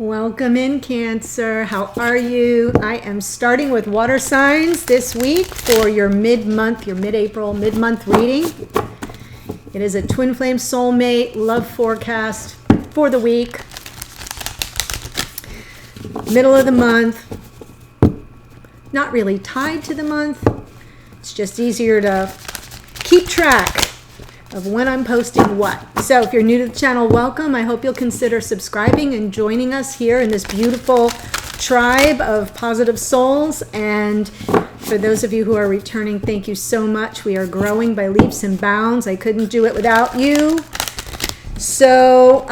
Welcome in, Cancer. How are you? I am starting with water signs this week for your mid-month, your mid-April, mid-month reading. It is a twin flame soulmate love forecast for the week. Middle of the month. Not really tied to the month. It's just easier to keep track of when I'm posting what. So if you're new to the channel, welcome. I hope you'll consider subscribing and joining us here in this beautiful tribe of positive souls. And for those of you who are returning, thank you so much. We are growing by leaps and bounds. I couldn't do it without you. So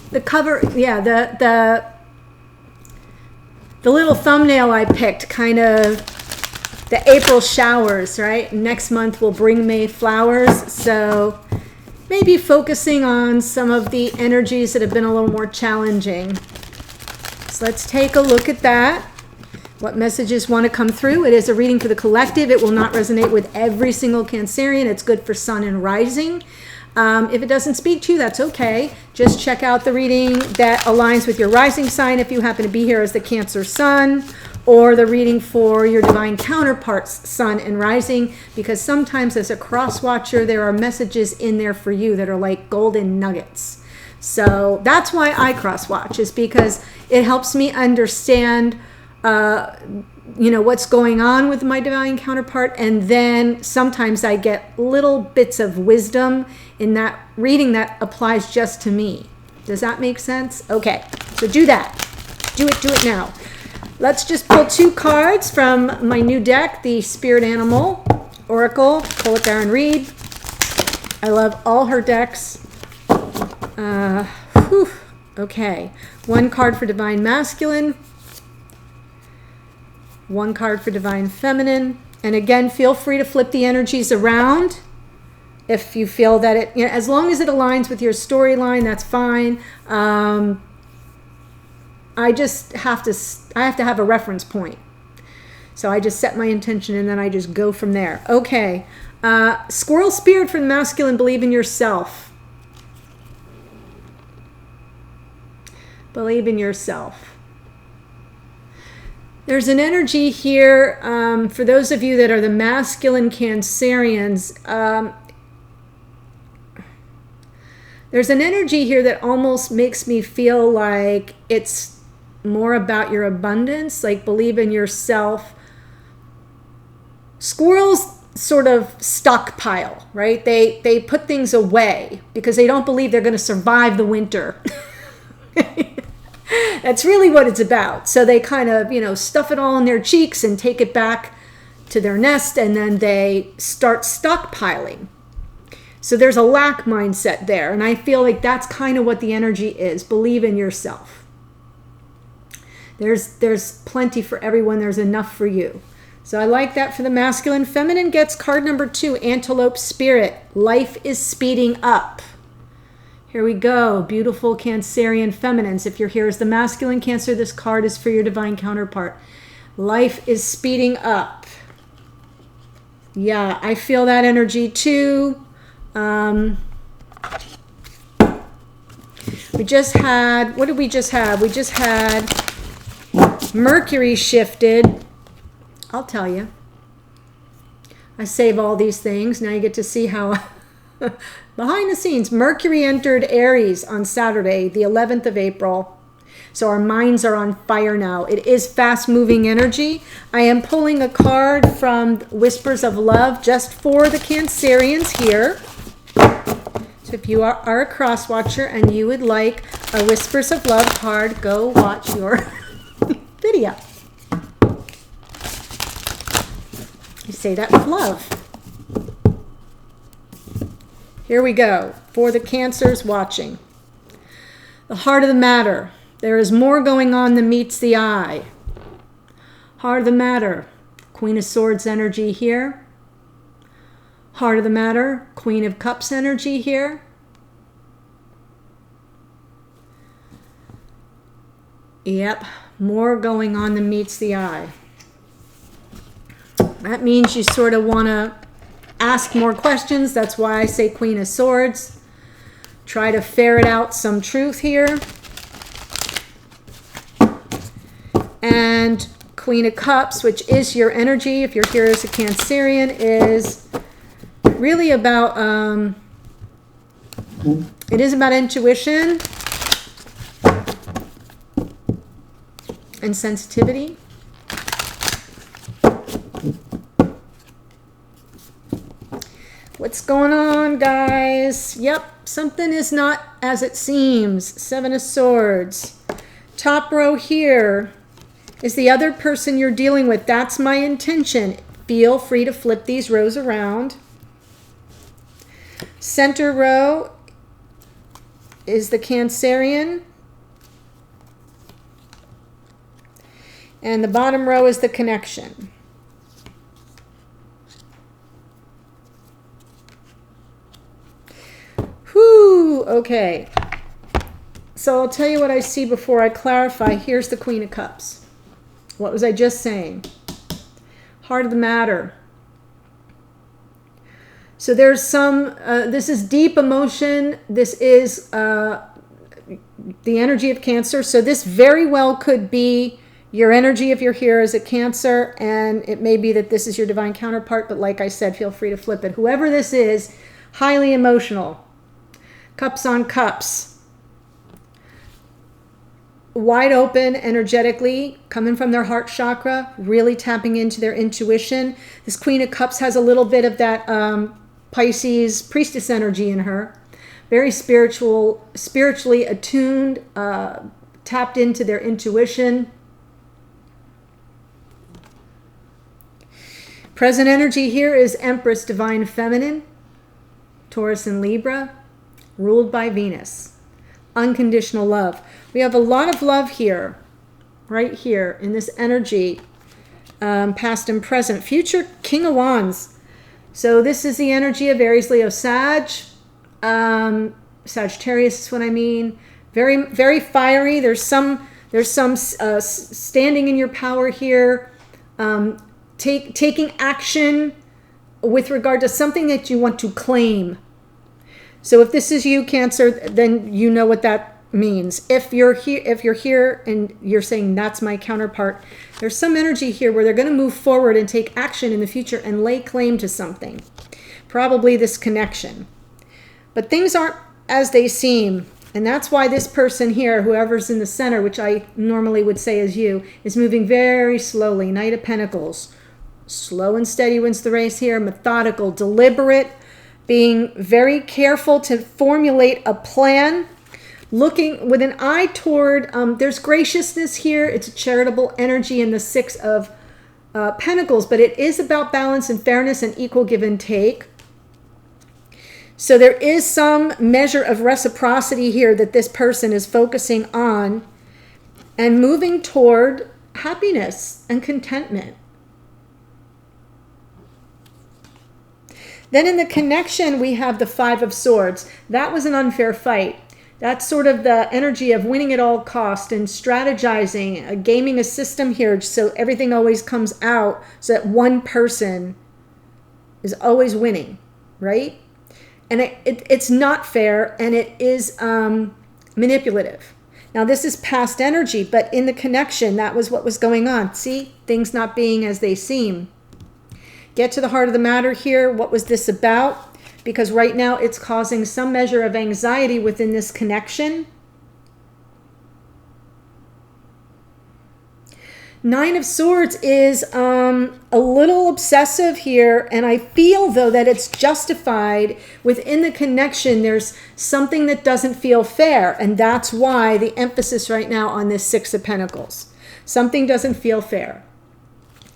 the cover, yeah, the little thumbnail I picked, kind of the April showers, right? Next month will bring May flowers. So maybe focusing on some of the energies that have been a little more challenging. So let's take a look at that. What messages want to come through? It is a reading for the collective. It will not resonate with every single Cancerian. It's good for sun and rising. If it doesn't speak to you, that's okay. Just check out the reading that aligns with your rising sign if you happen to be here as the Cancer sun, or the reading for your divine counterparts, sun and rising, because sometimes as a cross watcher, there are messages in there for you that are like golden nuggets. So that's why I cross watch, is because it helps me understand what's going on with my divine counterpart, and then sometimes I get little bits of wisdom in that reading that applies just to me. Does that make sense? Okay, so do that. Do it now. Let's just pull two cards from my new deck, the Spirit Animal Oracle. Pull it there and read. I love all her decks. Okay. One card for Divine Masculine. One card for Divine Feminine. And again, feel free to flip the energies around if you feel that it, as long as it aligns with your storyline, that's fine. I have to have a reference point. So I just set my intention and then I just go from there. Okay. Squirrel spirit for the masculine, believe in yourself. Believe in yourself. There's an energy here for those of you that are the masculine Cancerians. There's an energy here that almost makes me feel like it's more about your abundance, like believe in yourself. Squirrels sort of stockpile, right? They put things away because they don't believe they're going to survive the winter. That's really what it's about. So they kind of, stuff it all in their cheeks and take it back to their nest, and then they start stockpiling. So there's a lack mindset there, and I feel like that's kind of what the energy is. Believe in yourself. There's plenty for everyone. There's enough for you. So I like that for the masculine. Feminine gets card number 2, Antelope Spirit. Life is speeding up. Here we go. Beautiful Cancerian feminines. If you're here as the masculine Cancer, this card is for your divine counterpart. Life is speeding up. Yeah, I feel that energy too. We just had, what did we just have? We just had Mercury shifted. I'll tell you. I save all these things. Now you get to see how behind the scenes. Mercury entered Aries on Saturday, the 11th of April. So our minds are on fire now. It is fast moving energy. I am pulling a card from Whispers of Love just for the Cancerians here. So if you are a cross watcher and you would like a Whispers of Love card, go watch your video. You say that with love. Here we go for the Cancers watching. The heart of the matter. There is more going on than meets the eye. Heart of the matter. Queen of Swords energy here. Heart of the matter. Queen of Cups energy here. Yep. More going on than meets the eye. That means you sort of want to ask more questions. That's why I say Queen of Swords. Try to ferret out some truth here. And Queen of Cups, which is your energy, if you're here as a Cancerian, is really about, it is about intuition and sensitivity. What's going on, guys? Yep, something is not as it seems. Seven of Swords. Top row here is the other person you're dealing with. That's my intention. Feel free to flip these rows around. Center row is the Cancerian. And the bottom row is the connection. Whew, okay. So I'll tell you what I see before I clarify. Here's the Queen of Cups. What was I just saying? Heart of the matter. So there's some, this is deep emotion. This is the energy of Cancer. So this very well could be your energy if you're here as a Cancer, and it may be that this is your divine counterpart, but like I said, feel free to flip it. Whoever this is, highly emotional. Cups on cups. Wide open energetically, coming from their heart chakra, really tapping into their intuition. This Queen of Cups has a little bit of that Pisces priestess energy in her. Very spiritually attuned, tapped into their intuition. Present energy here is Empress, divine feminine, Taurus and Libra, ruled by Venus. Unconditional love. We have a lot of love here, right here in this energy, past and present. Future, King of Wands. So this is the energy of Aries, Leo, Sag. Sagittarius is what I mean. Very, very fiery. There's some standing in your power here. Taking action with regard to something that you want to claim. So if this is you, Cancer, then you know what that means. If you're here and you're saying that's my counterpart, there's some energy here where they're going to move forward and take action in the future and lay claim to something. Probably this connection. But things aren't as they seem. And that's why this person here, whoever's in the center, which I normally would say is you, is moving very slowly. Knight of Pentacles. Slow and steady wins the race here. Methodical, deliberate, being very careful to formulate a plan, looking with an eye toward, there's graciousness here. It's a charitable energy in the Six of Pentacles, but it is about balance and fairness and equal give and take. So there is some measure of reciprocity here that this person is focusing on and moving toward happiness and contentment. Then in the connection, we have the Five of Swords. That was an unfair fight. That's sort of the energy of winning at all cost and strategizing, gaming a system here so everything always comes out so that one person is always winning, right? And it's not fair, and it is manipulative. Now, this is past energy, but in the connection, that was what was going on. See? Things not being as they seem. Get to the heart of the matter here. What was this about? Because right now it's causing some measure of anxiety within this connection. Nine of Swords is a little obsessive here, and I feel, though, that it's justified. Within the connection, there's something that doesn't feel fair, and that's why the emphasis right now on this Six of Pentacles. Something doesn't feel fair.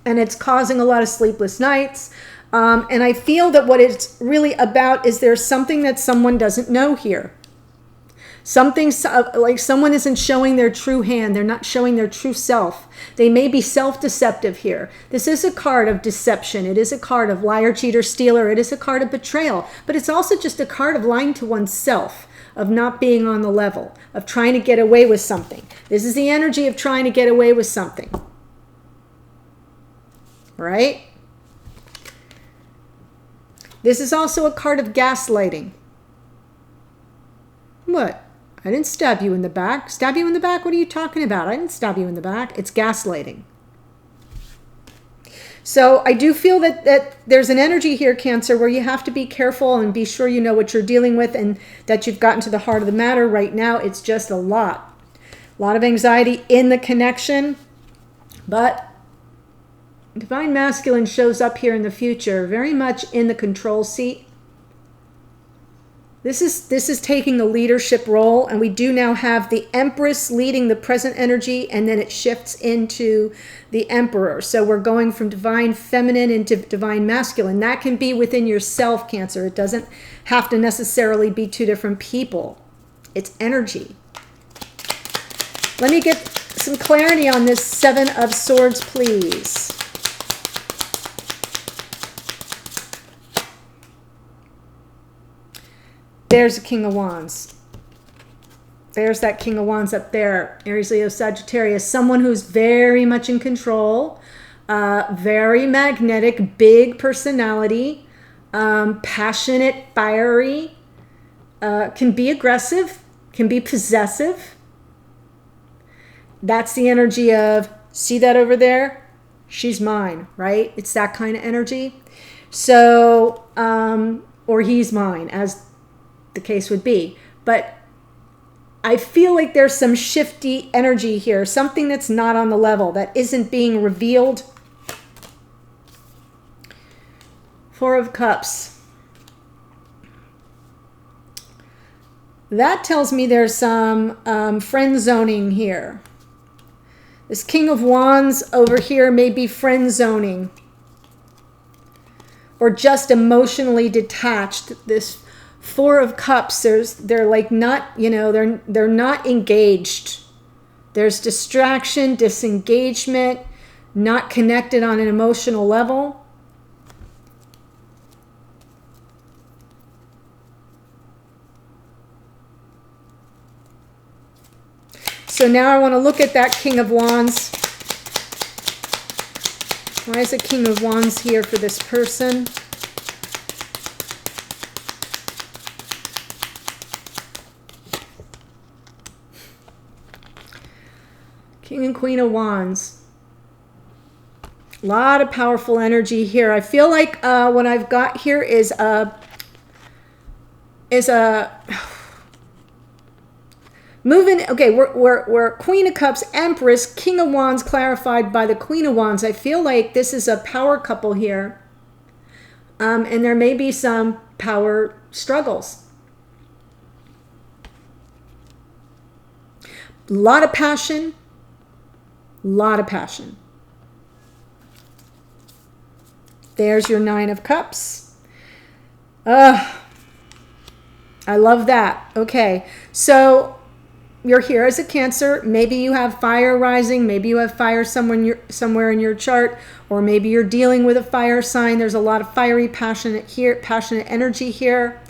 And it's causing a lot of sleepless nights. And I feel that what it's really about is there's something that someone doesn't know here. Something like someone isn't showing their true hand. They're not showing their true self. They may be self-deceptive here. This is a card of deception. It is a card of liar, cheater, stealer. It is a card of betrayal. But it's also just a card of lying to oneself, of not being on the level, of trying to get away with something. This is the energy of trying to get away with something. Right? This is also a card of gaslighting. What? I didn't stab you in the back. Stab you in the back? What are you talking about? I didn't stab you in the back. It's gaslighting. So I do feel that there's an energy here, Cancer, where you have to be careful and be sure you know what you're dealing with and that you've gotten to the heart of the matter. Right now, it's just a lot of anxiety in the connection. But Divine Masculine shows up here in the future, very much in the control seat. This is taking the leadership role, and we do now have the Empress leading the present energy, and then it shifts into the Emperor. So we're going from Divine Feminine into Divine Masculine. That can be within yourself, Cancer. It doesn't have to necessarily be two different people. It's energy. Let me get some clarity on this Seven of Swords, please. There's a King of Wands. There's that King of Wands up there. Aries, Leo, Sagittarius. Someone who's very much in control. Very magnetic, big personality. Passionate, fiery. Can be aggressive. Can be possessive. That's the energy of, see that over there? She's mine, right? It's that kind of energy. So, or he's mine, as the case would be. But I feel like there's some shifty energy here, something that's not on the level, that isn't being revealed. Four of Cups. That tells me there's some friend zoning here. This King of Wands over here may be friend zoning, or just emotionally detached. This Four of Cups, they're like not, you know, they're not engaged. There's distraction, disengagement, not connected on an emotional level. So now I want to look at that King of Wands. Why is the King of Wands here for this person? King and Queen of Wands. A lot of powerful energy here. I feel like what I've got here is a moving. Okay, we're Queen of Cups, Empress, King of Wands clarified by the Queen of Wands. I feel like this is a power couple here, and there may be some power struggles. A lot of passion. Lot of passion. There's your Nine of Cups. I love that. Okay, so you're here as a Cancer. Maybe you have fire rising. Maybe you have fire somewhere in your chart, or maybe you're dealing with a fire sign. There's a lot of fiery, passionate energy here.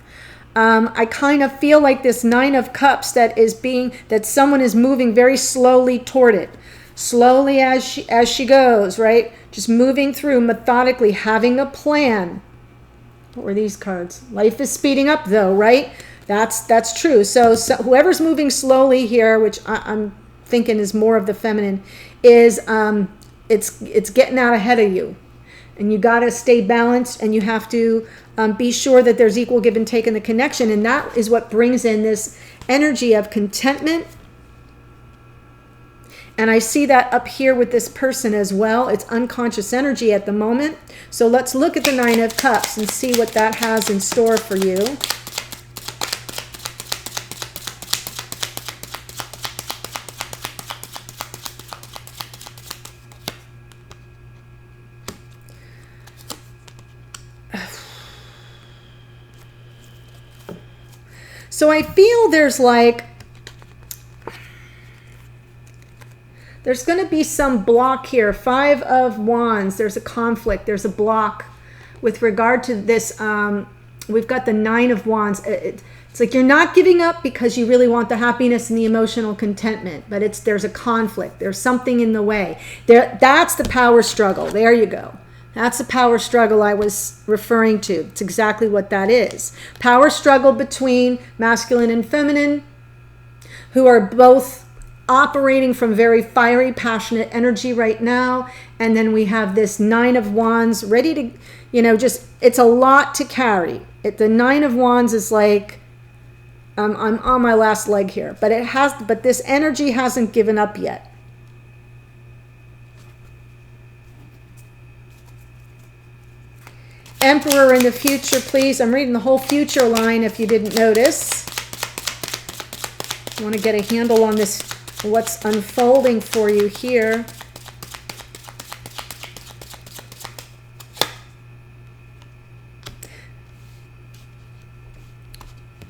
I kind of feel like this Nine of Cups that someone is moving very slowly toward it. Slowly as she goes, right? Just moving through methodically, having a plan. What were these cards? Life is speeding up though, right? That's true. So whoever's moving slowly here, which I'm thinking is more of the feminine, is it's getting out ahead of you. And you got to stay balanced, and you have to be sure that there's equal give and take in the connection. And that is what brings in this energy of contentment. And I see that up here with this person as well. It's unconscious energy at the moment. So let's look at the Nine of Cups and see what that has in store for you. So I feel there's going to be some block here. Five of Wands. There's a conflict. There's a block with regard to this. We've got the Nine of Wands. It's like you're not giving up because you really want the happiness and the emotional contentment, but there's a conflict. There's something in the way. That's the power struggle. There you go. That's the power struggle I was referring to. It's exactly what that is. Power struggle between masculine and feminine. who are both operating from very fiery, passionate energy right now. And then we have this Nine of Wands ready to, you know, just, it's a lot to carry. The Nine of Wands is like, I'm on my last leg here, but this energy hasn't given up yet. Emperor in the future, please. I'm reading the whole future line if you didn't notice. I want to get a handle on this, what's unfolding for you here.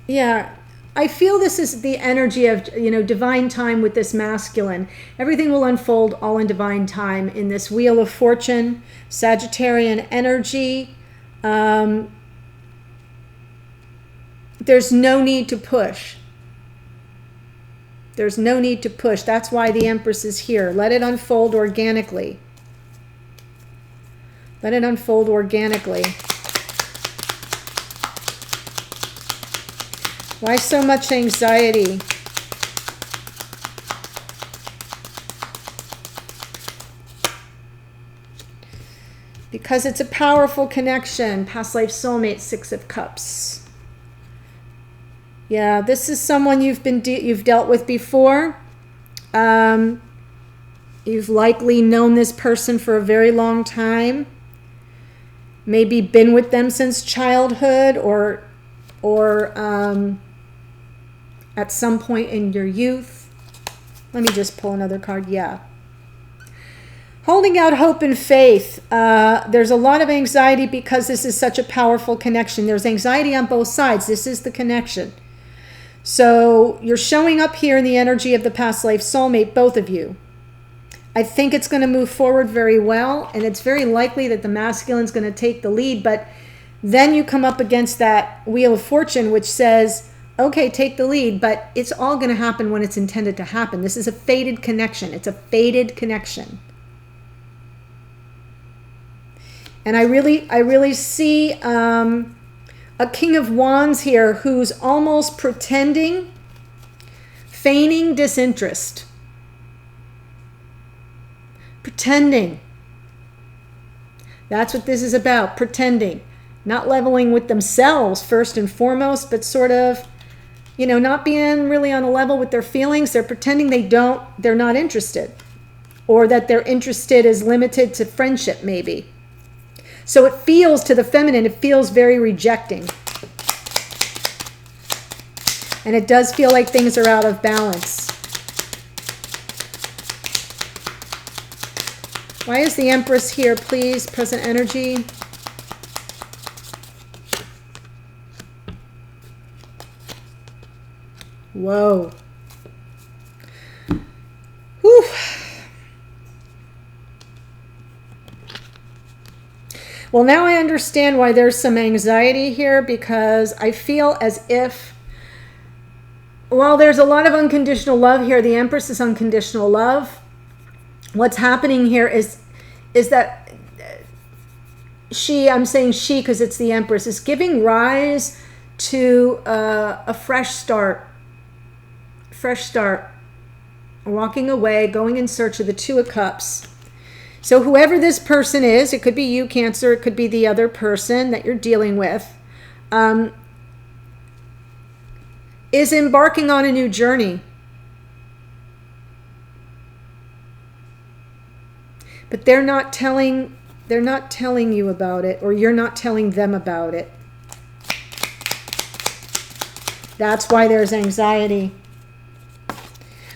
Yeah, I feel this is the energy of, you know, divine time with this masculine. Everything will unfold all in divine time in this Wheel of Fortune, Sagittarian energy. There's no need to push. There's no need to push. That's why the Empress is here. Let it unfold organically. Let it unfold organically. Why so much anxiety? Because it's a powerful connection. Past life soulmate, Six of Cups. Yeah, this is someone you've dealt with before. You've likely known this person for a very long time. Maybe been with them since childhood or at some point in your youth. Let me just pull another card. Yeah. Holding out hope and faith. There's a lot of anxiety because this is such a powerful connection. There's anxiety on both sides. This is the connection. So you're showing up here in the energy of the past life soulmate, both of you. I think it's going to move forward very well, and it's very likely that the masculine is going to take the lead, but then you come up against that Wheel of Fortune, which says, okay, take the lead, but it's all going to happen when it's intended to happen. This is a fated connection. It's a fated connection. And I really see a King of Wands here who's almost pretending, feigning disinterest. Pretending. That's what this is about, pretending. Not leveling with themselves first and foremost, but sort of, you know, not being really on a level with their feelings. They're pretending they're not interested. Or that their interested is limited to friendship, maybe. So it feels, to the feminine, it feels very rejecting. And it does feel like things are out of balance. Why is the Empress here, please? Present energy. Whoa. Whew. Well, now I understand why there's some anxiety here, because I feel as if, while there's a lot of unconditional love here, the Empress is unconditional love. What's happening here is that she, I'm saying she because it's the Empress, is giving rise to a fresh start. Fresh start. Walking away, going in search of the Two of Cups. So whoever this person is, it could be you, Cancer, it could be the other person that you're dealing with, is embarking on a new journey. But they're not telling you about it, or you're not telling them about it. That's why there's anxiety.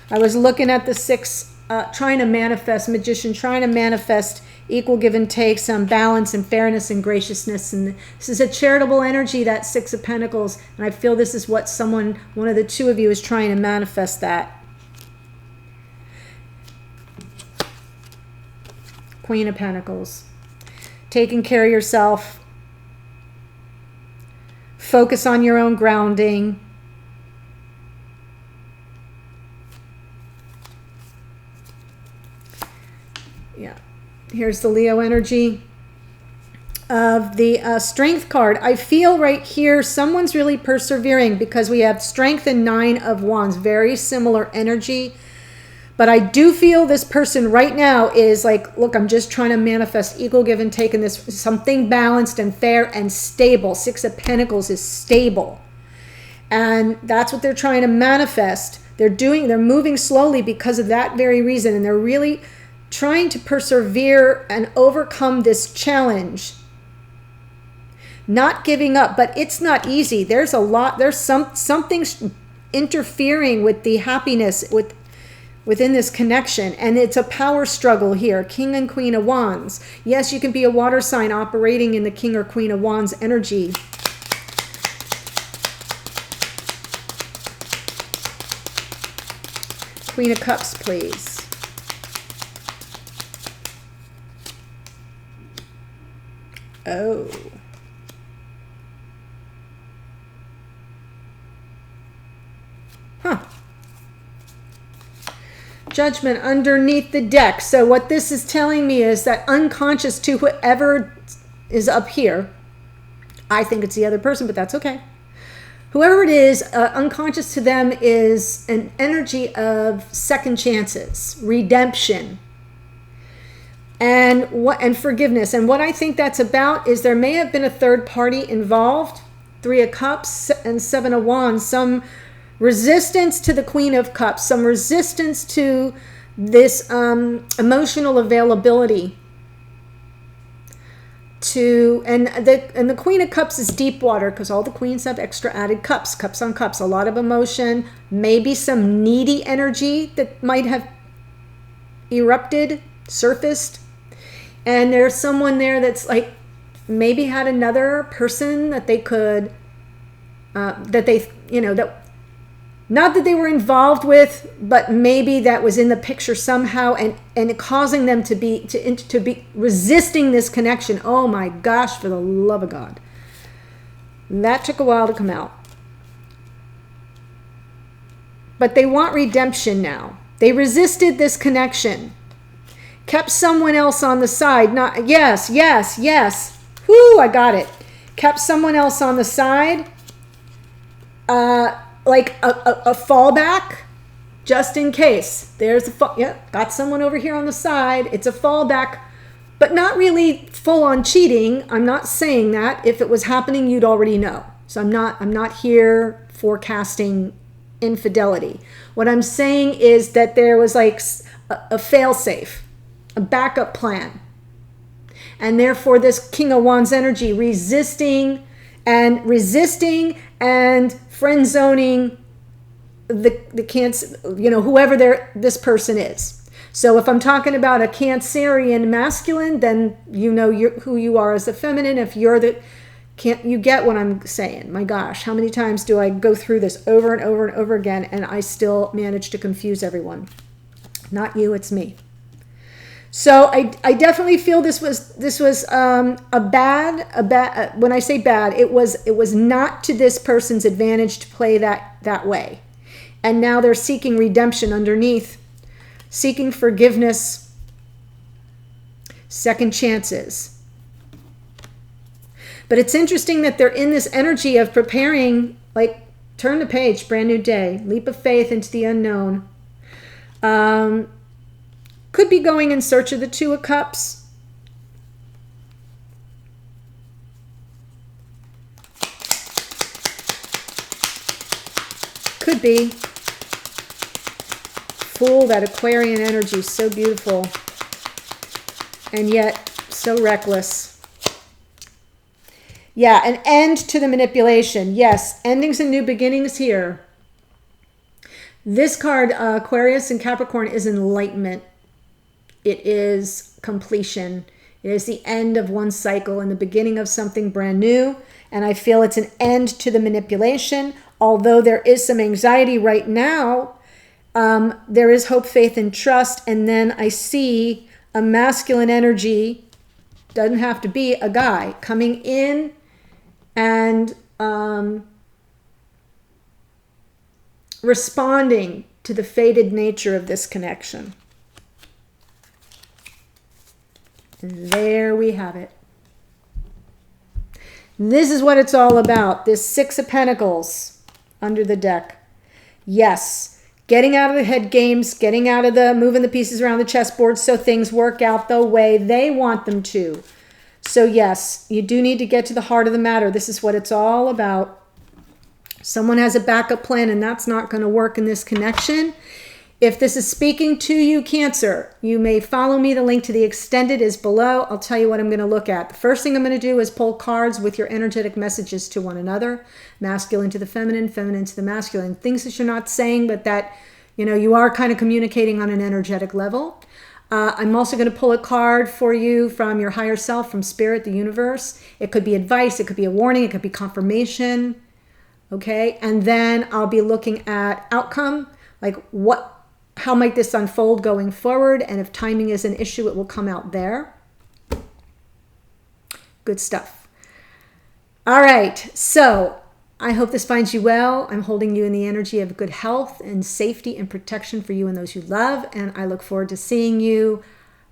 I was looking at the six, trying to manifest, Magician, trying to manifest equal give and take, some balance and fairness and graciousness. And this is a charitable energy, that Six of Pentacles. And I feel this is what one of the two of you is trying to manifest that. Queen of Pentacles. Taking care of yourself. Focus on your own grounding. Yeah. Here's the Leo energy. of the Strength card. I feel right here someone's really persevering because we have Strength and 9 of Wands, very similar energy. But I do feel this person right now is like, look, I'm just trying to manifest equal give and take in this, something balanced and fair and stable. 6 of Pentacles is stable. And that's what they're trying to manifest. They're moving slowly because of that very reason. And they're really trying to persevere and overcome this challenge. Not giving up, but it's not easy. There's something interfering with the happiness within this connection, and it's a power struggle here. King and Queen of Wands. Yes, you can be a water sign operating in the King or Queen of Wands energy. Queen of Cups, please. Oh. Huh. Judgment underneath the deck. So what this is telling me is that unconscious to whoever is up here, I think it's the other person, but that's okay. Whoever it is, unconscious to them is an energy of second chances, redemption, and forgiveness. And what I think that's about is there may have been a third party involved. 3 of Cups and 7 of Wands. Some resistance to the Queen of Cups, some resistance to this emotional availability and the Queen of Cups is deep water because all the queens have extra added cups on cups, a lot of emotion, maybe some needy energy that might have erupted, surfaced, and there's someone there that's like maybe had another person that they could not that they were involved with, but maybe that was in the picture somehow and causing them to be resisting this connection. Oh my gosh, for the love of God. That took a while to come out. But they want redemption now. They resisted this connection. Kept someone else on the side. Yes. Whoo, I got it. Kept someone else on the side. Like a fallback, just in case. There's got someone over here on the side. It's a fallback, but not really full on cheating. I'm not saying that. If it was happening, you'd already know. So I'm not here forecasting infidelity. What I'm saying is that there was like a fail-safe, a backup plan. And therefore this King of Wands energy resisting and friend zoning the Cancer, whoever this person is. So if I'm talking about a Cancerian masculine, then who you are as a feminine. If you're you get what I'm saying. My gosh, how many times do I go through this over and over and over again and I still manage to confuse everyone? Not you, it's me. So I definitely feel this was a bad when I say bad, it was not to this person's advantage to play that way. And now they're seeking redemption underneath, seeking forgiveness, second chances. But it's interesting that they're in this energy of preparing, like turn the page, brand new day, leap of faith into the unknown. Could be going in search of the 2 of Cups. Could be. Fool, that Aquarian energy, so beautiful. And yet, so reckless. Yeah, an end to the manipulation. Yes, endings and new beginnings here. This card, Aquarius and Capricorn, is enlightenment. It is completion. It is the end of one cycle and the beginning of something brand new. And I feel it's an end to the manipulation. Although there is some anxiety right now, there is hope, faith, and trust. And then I see a masculine energy, doesn't have to be a guy, coming in and responding to the fated nature of this connection. And there we have it. This is what it's all about. This Six of Pentacles under the deck. Yes. Getting out of the head games, getting out of the moving the pieces around the chessboard so things work out the way they want them to. So yes, you do need to get to the heart of the matter. This is what it's all about. Someone has a backup plan and that's not going to work in this connection. If this is speaking to you, Cancer, you may follow me. The link to the extended is below. I'll tell you what I'm going to look at. The first thing I'm going to do is pull cards with your energetic messages to one another. Masculine to the feminine, feminine to the masculine. Things that you're not saying, but that, you know, you are kind of communicating on an energetic level. I'm also going to pull a card for you from your higher self, from Spirit, the universe. It could be advice. It could be a warning. It could be confirmation. Okay. And then I'll be looking at outcome, like how might this unfold going forward? And if timing is an issue, it will come out there. Good stuff. All right. So I hope this finds you well. I'm holding you in the energy of good health and safety and protection for you and those you love. And I look forward to seeing you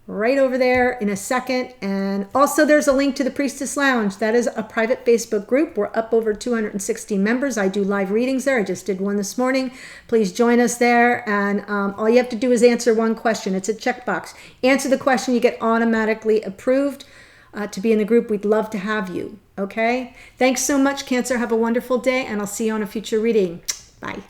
right over there in a second. And also there's a link to the Priestess Lounge. That is a private Facebook group. We're up over 260 members. I do live readings there. I just did one this morning. Please join us there. And all you have to do is answer one question. It's a checkbox. Answer the question, you get automatically approved to be in the group. We'd love to have you. Okay? Thanks so much, Cancer. Have a wonderful day, and I'll see you on a future reading. Bye.